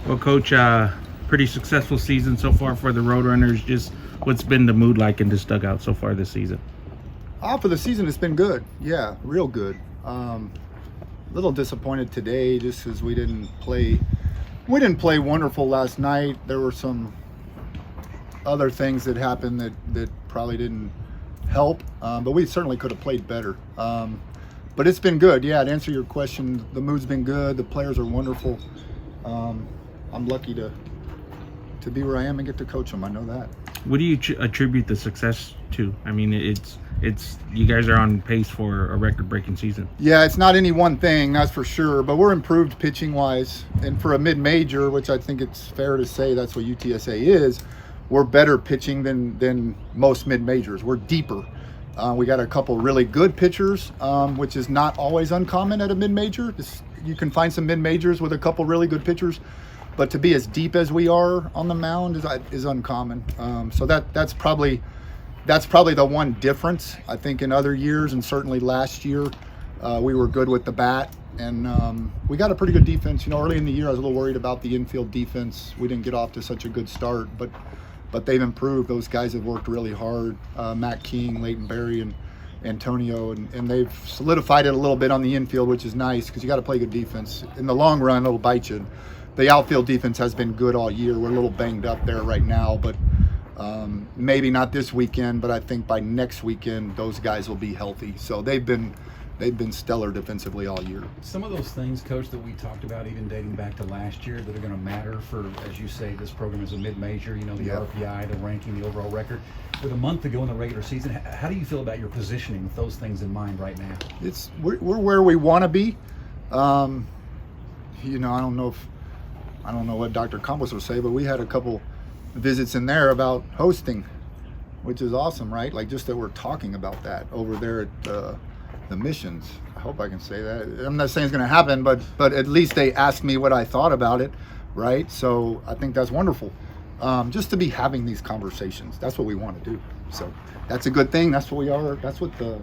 Well, Coach, pretty successful season so far for the Roadrunners. Just what's been the mood like in this dugout so far this season? For the season, it's been good. Yeah, real good. A little disappointed today just because we didn't play wonderful last night. There were some other things that happened that probably didn't help, but we certainly could have played better. But it's been good. Yeah, to answer your question, the mood's been good. The players are wonderful. I'm lucky to be where I am and get to coach them. I know that. What do you attribute the success to? I mean, it's you guys are on pace for a record-breaking season. Yeah, it's not any one thing, that's for sure. But we're improved pitching-wise, and for a mid-major, which I think it's fair to say that's what UTSA is, we're better pitching than most mid-majors. We're deeper. We got a couple really good pitchers, which is not always uncommon at a mid-major. You can find some mid-majors with a couple really good pitchers, but to be as deep as we are on the mound is uncommon. So that's probably the one difference. I think in other years, and certainly last year, we were good with the bat, and we got a pretty good defense. You know, early in the year, I was a little worried about the infield defense. We didn't get off to such a good start, but they've improved. Those guys have worked really hard. Matt King, Leighton Berry, and Antonio, and they've solidified it a little bit on the infield, which is nice because you got to play good defense. In the long run, it'll bite you. The outfield defense has been good all year. We're a little banged up there right now, but maybe not this weekend, but I think by next weekend those guys will be healthy. So they've been stellar defensively all year. Some of those things, Coach, that we talked about even dating back to last year that are going to matter for, as you say, this program is a mid-major, you know, the RPI, the ranking, the overall record. With a month to go in the regular season, how do you feel about your positioning with those things in mind right now? We're where we want to be. You know, I don't know what Dr. Campos will say, but we had a couple visits in there about hosting, which is awesome, right? Like just that we're talking about that over there at the missions. I hope I can say that. I'm not saying it's going to happen, but at least they asked me what I thought about it, right? So I think that's wonderful. Just to be having these conversations. That's what we want to do. So that's a good thing. That's what we are. That's what the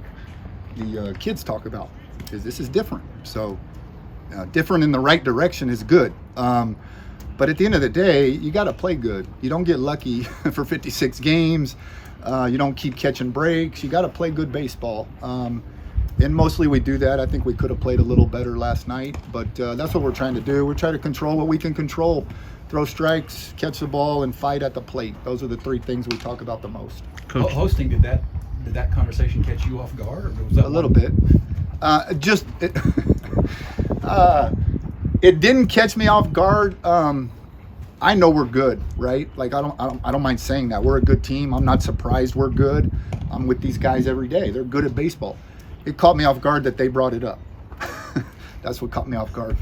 kids talk about. Is this is different. So different in the right direction is good. But at the end of the day, you got to play good. You don't get lucky for 56 games. You don't keep catching breaks. You got to play good baseball. And mostly we do that. I think we could have played a little better last night, but that's what we're trying to do. We're trying to control what we can control. Throw strikes, catch the ball, and fight at the plate. Those are the three things we talk about the most. Coach. Hosting, did that conversation catch you off guard? Or was that a little bit. It didn't catch me off guard. I know we're good, right? Like I don't mind saying that. We're a good team. I'm not surprised we're good. I'm with these guys every day. They're good at baseball. It caught me off guard that they brought it up. That's what caught me off guard.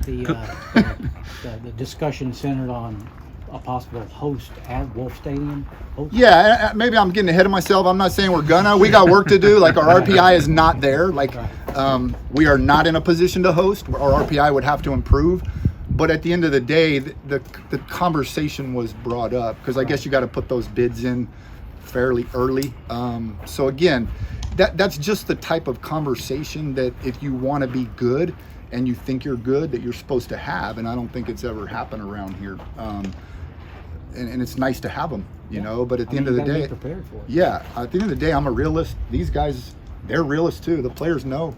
The discussion centered on a possible host at Wolf Stadium. Yeah, maybe I'm getting ahead of myself. I'm not saying we're gonna. We got work to do. Like our RPI is not there. Like we are not in a position to host. Our RPI would have to improve. But at the end of the day, the conversation was brought up because I guess you got to put those bids in fairly early. So again, that's just the type of conversation that if you want to be good and you think you're good, that you're supposed to have. And I don't think it's ever happened around here. And it's nice to have them, you know. But at the end of the day, prepared for it. Yeah. At the end of the day, I'm a realist. These guys, they're realists too. The players know.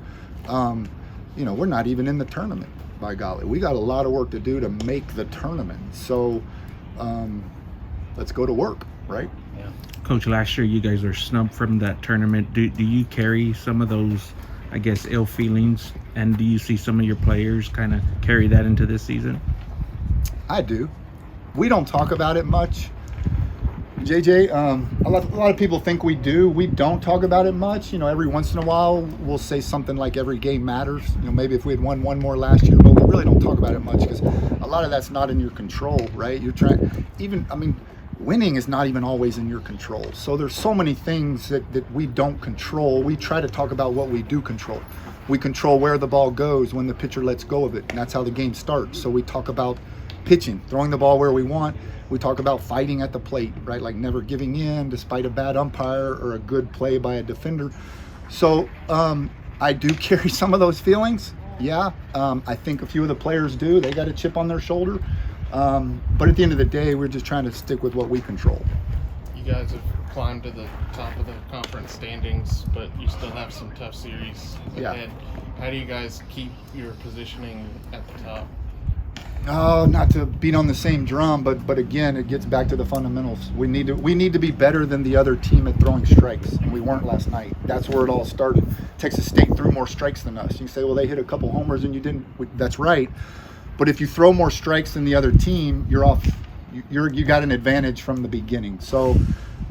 You know, we're not even in the tournament. By golly, we got a lot of work to do to make the tournament. So let's go to work, right? Yeah. Coach, last year you guys were snubbed from that tournament. Do you carry some of those, I guess, ill feelings? And do you see some of your players kind of carry that into this season? I do. We don't talk about it much. JJ, a lot of people think we do. We don't talk about it much. You know, every once in a while we'll say something like every game matters. You know, maybe if we had won one more last year, but we really don't talk about it much because a lot of that's not in your control, right? You're trying, winning is not even always in your control. So there's so many things that we don't control. We try to talk about what we do control. We control where the ball goes when the pitcher lets go of it, and that's how the game starts. So we talk about pitching, throwing the ball where we want. We talk about fighting at the plate, right? Like never giving in despite a bad umpire or a good play by a defender. So I do carry some of those feelings. Yeah, I think a few of the players do. They got a chip on their shoulder. But at the end of the day, we're just trying to stick with what we control. You guys have climbed to the top of the conference standings, but you still have some tough series ahead. How do you guys keep your positioning at the top? Oh, not to beat on the same drum, but again, it gets back to the fundamentals. We need to be better than the other team at throwing strikes, and we weren't last night. That's where it all started. Texas State threw more strikes than us. You say, well, they hit a couple homers and you didn't. That's right. But if you throw more strikes than the other team, you're off. You got an advantage from the beginning. So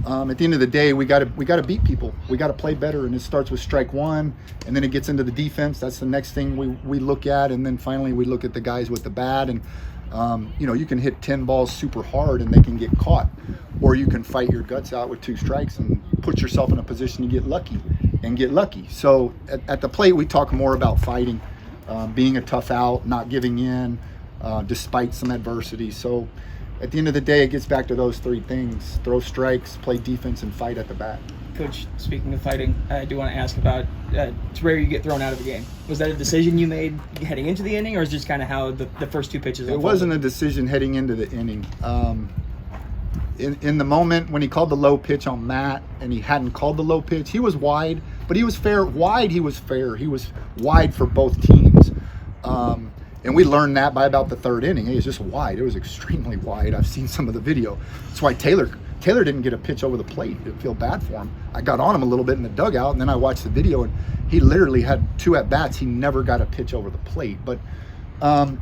at the end of the day, we got to beat people. We got to play better, and it starts with strike one, and then it gets into the defense. That's the next thing we look at, and then finally we look at the guys with the bat. And you can hit 10 balls super hard and they can get caught, or you can fight your guts out with 2 strikes and put yourself in a position to get lucky. So at the plate, we talk more about fighting, being a tough out, not giving in despite some adversity. So at the end of the day, it gets back to those 3 things: throw strikes, play defense, and fight at the bat. Coach, speaking of fighting, I do want to ask about it's rare you get thrown out of a game. Was that a decision you made heading into the inning, or is it just kind of how the first 2 pitches unfolded? It wasn't a decision heading into the inning. In the moment when he called the low pitch on Matt and he hadn't called the low pitch, he was wide, but he was fair. He was fair. He was wide for both teams. And we learned that by about the 3rd inning. It was just wide. It was extremely wide. I've seen some of the video. That's why Taylor didn't get a pitch over the plate. I feel bad for him. I got on him a little bit in the dugout, and then I watched the video, and he literally had 2 at-bats. He never got a pitch over the plate. But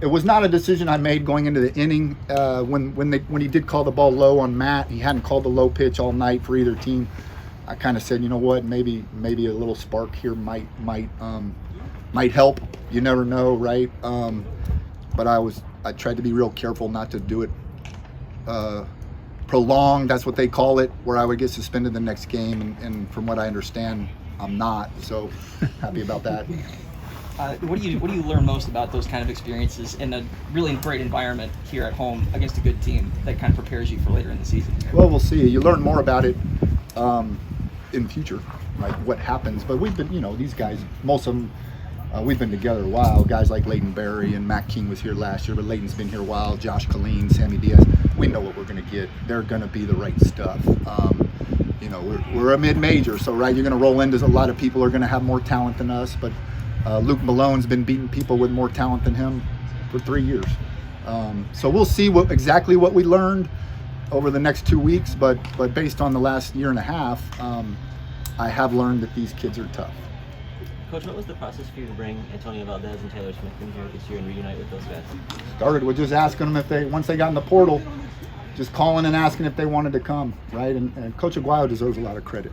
it was not a decision I made going into the inning. When he did call the ball low on Matt, he hadn't called the low pitch all night for either team. I kind of said, you know what, maybe a little spark here might help. You never know, right? But I tried to be real careful not to do it prolonged. That's what they call it, where I would get suspended the next game. And from what I understand, I'm not. So happy about that. What do you learn most about those kind of experiences in a really great environment here at home against a good team that kind of prepares you for later in the season? Well, we'll see. You learn more about it in the future, like what happens. But we've been, these guys, most of them, we've been together a while. Guys like Leighton Berry and Matt King was here last year, but Leighton's been here a while. Josh Colleen, Sammy Diaz. We know what we're going to get. They're going to be the right stuff. We're a mid-major, so right, you're going to roll into a lot of people are going to have more talent than us. But Luke Malone's been beating people with more talent than him for 3 years. So we'll see exactly what we learned over the next 2 weeks. But based on the last year and a half, I have learned that these kids are tough. Coach, what was the process for you to bring Antonio Valdez and Taylor Smith in here this year and reunite with those guys? Started with just asking them once they got in the portal, just calling and asking if they wanted to come, right? And Coach Aguayo deserves a lot of credit.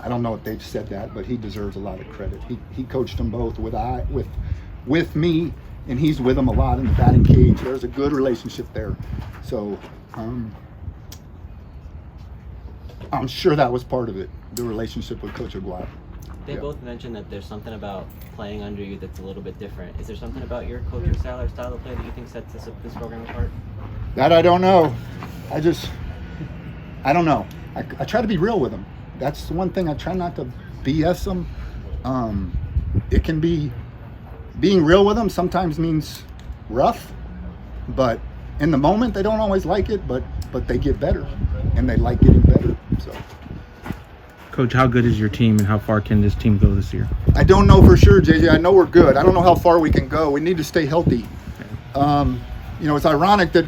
I don't know if they've said that, but he deserves a lot of credit. He coached them both with me, and he's with them a lot in the batting cage. There's a good relationship there. So I'm sure that was part of it, the relationship with Coach Aguayo. They both mentioned that there's something about playing under you that's a little bit different. Is there something about your coaching style or style of play that you think sets this program apart? That I don't know. I don't know. I try to be real with them. That's the one thing. I try not to BS them. It can be, being real with them sometimes means rough, but in the moment they don't always like it, but they get better, and they like getting better. So. Coach, how good is your team, and how far can this team go this year? I don't know for sure, JJ. I know we're good. I don't know how far we can go. We need to stay healthy. It's ironic that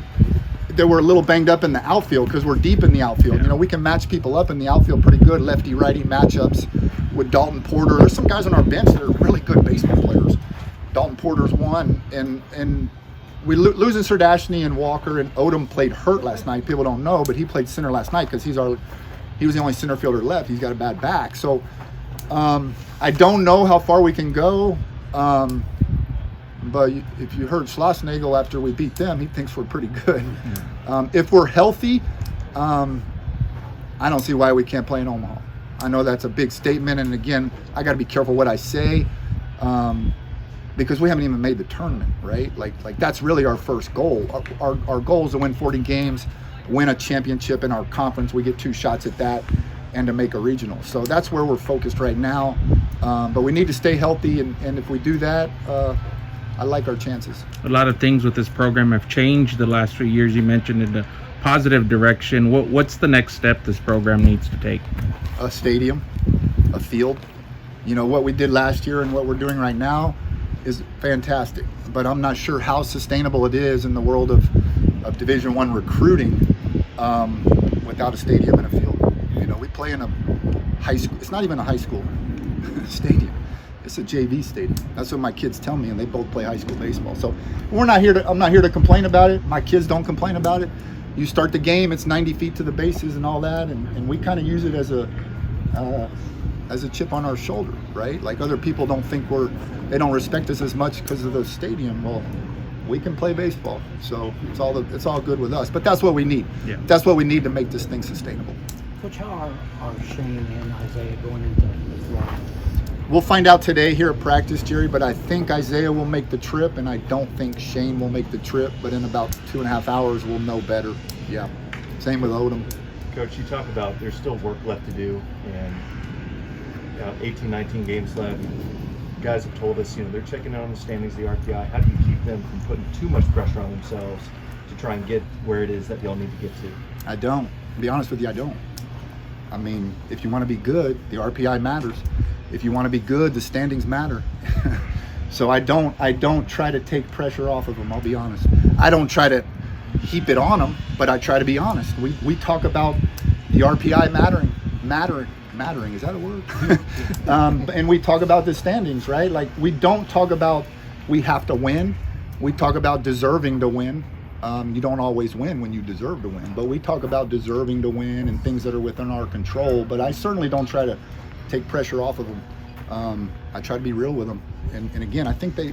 we're a little banged up in the outfield because we're deep in the outfield. We can match people up in the outfield pretty good, lefty-righty matchups with Dalton Porter. There's some guys on our bench that are really good baseball players. Dalton Porter's one, and we losing Sardashny and Walker, and Odom played hurt last night. People don't know, but he played center last night because he was the only center fielder left. He's got a bad back. So I don't know how far we can go. But if you heard Schlossnagel after we beat them, he thinks we're pretty good. If we're healthy, I don't see why we can't play in Omaha. I know that's a big statement. And again, I got to be careful what I say because we haven't even made the tournament, right? Like that's really our first goal. Our goal is to win 40 games, win a championship in our conference. We get 2 shots at that, and to make a regional. So that's where we're focused right now. But we need to stay healthy, and if we do that, I like our chances. A lot of things with this program have changed the last few years. You mentioned in a positive direction. What's the next step this program needs to take? A stadium, a field. You know, what we did last year and what we're doing right now is fantastic, but I'm not sure how sustainable it is in the world of Division I recruiting without a stadium and a field. You know, we play in a high school. It's not even a high school stadium. It's a JV stadium. That's what my kids tell me, and they both play high school baseball. So I'm not here to complain about it. My kids don't complain about it. You start the game, it's 90 feet to the bases and all that, and we kind of use it as a chip on our shoulder, right? Like other people don't think they don't respect us as much because of the stadium. Well, we can play baseball, so it's all good with us. But that's what we need. Yeah. That's what we need to make this thing sustainable. Coach, how are Shane and Isaiah going into Florida? We'll find out today here at practice, Jerry, but I think Isaiah will make the trip, and I don't think Shane will make the trip, but in about 2.5 hours, we'll know better. Yeah, same with Odom. Coach, you talk about there's still work left to do, and 18, 19 games left. Guys have told us, they're checking out on the standings, the RPI. How do you keep them from putting too much pressure on themselves to try and get where it is that they all need to get to? I don't. To be honest with you, I don't. I mean, if you want to be good, the RPI matters. If you want to be good, the standings matter. So I don't try to take pressure off of them, I'll be honest. I don't try to heap it on them, but I try to be honest. We talk about the RPI mattering, is that a word? And we talk about the standings, right? Like, we don't talk about we have to win. We talk about deserving to win. You don't always win when you deserve to win, but we talk about deserving to win and things that are within our control. But I certainly don't try to take pressure off of them. I try to be real with them. And again, I think I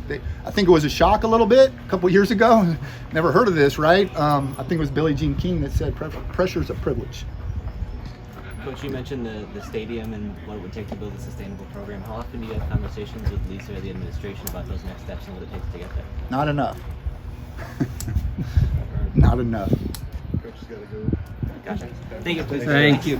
think it was a shock a little bit a couple years ago. Never heard of this, right? I think it was Billie Jean King that said pressure is a privilege. Coach, you mentioned the stadium and what it would take to build a sustainable program. How often do you have conversations with Lisa or the administration about those next steps and what it takes to get there? Not enough. Not enough. Coach has got to go. Gotcha. Thank you. Thanks. Thank you.